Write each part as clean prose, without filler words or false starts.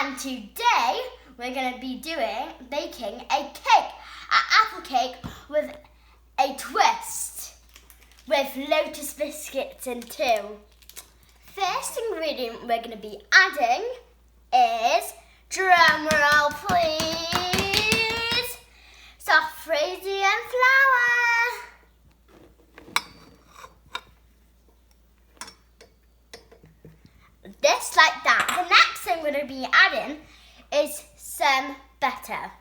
And today we're going to be baking a cake, an apple cake with a twist, with Lotus Biscuits in too. First ingredient we're going to be adding is, drum roll please, soft Frisian flour. This like that. The next thing we're going to be adding is some butter.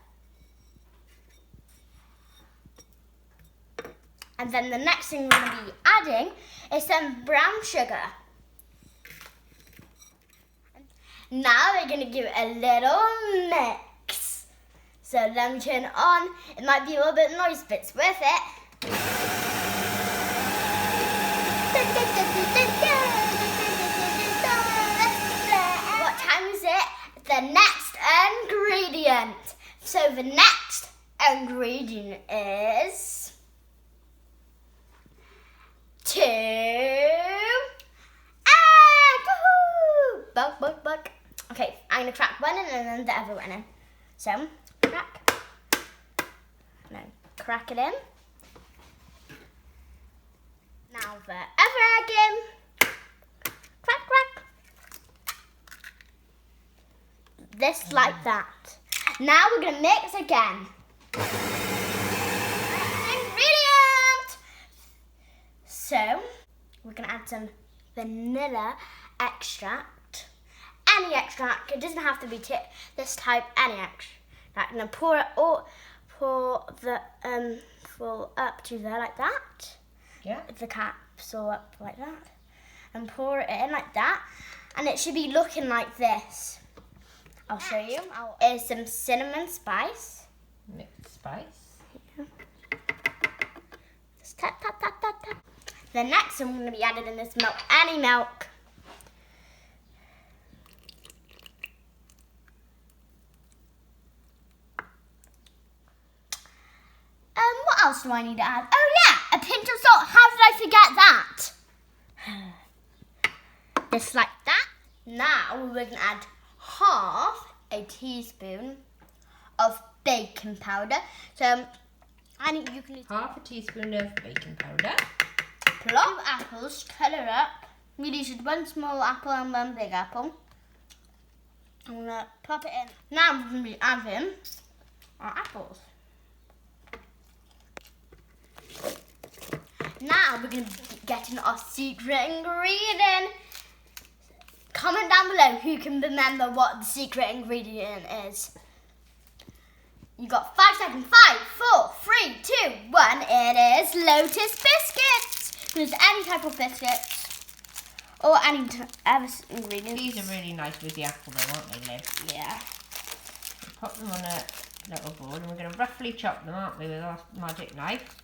And then the next thing we're going to be adding is some brown sugar. Now we're going to give it a little mix. So let me turn it on. It might be a little bit noisy, but it's worth it. What time is it? The next ingredient. So the next ingredient is 2 eggs. Woohoo! Bug. Okay, I'm gonna crack one and then the other one in. So crack. No, crack it in. Now the other egg in. Crack. This like that. Now we're gonna mix again. Ingredient. So we're gonna add some vanilla extract. Any extract. It doesn't have to be this type. Any extract. I'm gonna pour the full up to there like that. Yeah. The capsule up like that, and pour it in like that, and it should be looking like this. I'll show you. Here's some cinnamon spice. Mixed spice. Yeah. Just tap. The next one I'm going to be adding in this milk, any milk. What else do I need to add? Oh yeah, a pinch of salt. How did I forget that? Just like that. Now we're going to add half a teaspoon of baking powder. So, you can use half a teaspoon of baking powder. Plop apples, colour up. We used one small apple and one big apple. I'm going to plop it in. Now we're going to be adding our apples. Now we're going to be getting our secret ingredient. Comment down below who can remember what the secret ingredient is. You got 5 seconds. 5, 4, 3, 2, 1. It is Lotus Biscuits. Use any type of biscuits or any other ingredients. These are really nice with the apple though, aren't they, Liv? Yeah. We'll pop them on a little board and we're going to roughly chop them, aren't we, with our magic knife.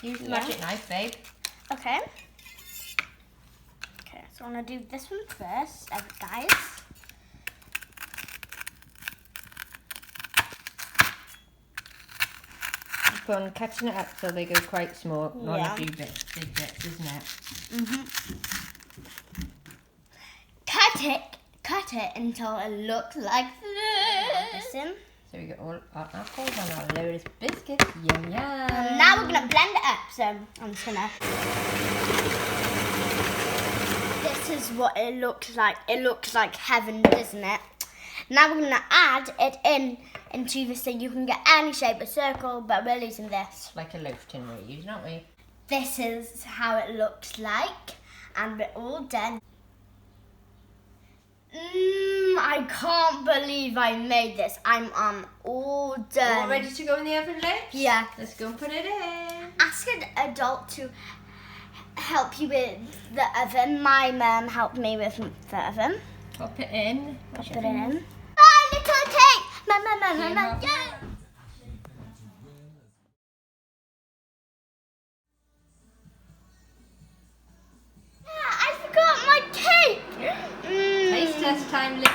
Use the magic knife, babe. Okay. Okay, so I'm going to do this one first, guys. Keep on cutting it up so they go quite small, not a few big bits, isn't it? Cut it until it looks like this. So we got all our apples and our Lotus Biscuits. Yum yum. Now we're gonna blend it up. So I'm just gonna. This is what it looks like. It looks like heaven, doesn't it? Now we're gonna add it into this thing. You can get any shape, a circle, but we're using this. Like a loaf tin we're using, aren't we? This is how it looks like, and we're all done. I can't believe I made this. I'm all done. All ready to go in the oven, Liv? Yeah. Let's go and put it in. Ask an adult to help you with the oven. My mum helped me with the oven. Pop it in. Pop it in. Bye, little cake! Mama, yeah! I forgot my cake! Taste test time, Liv.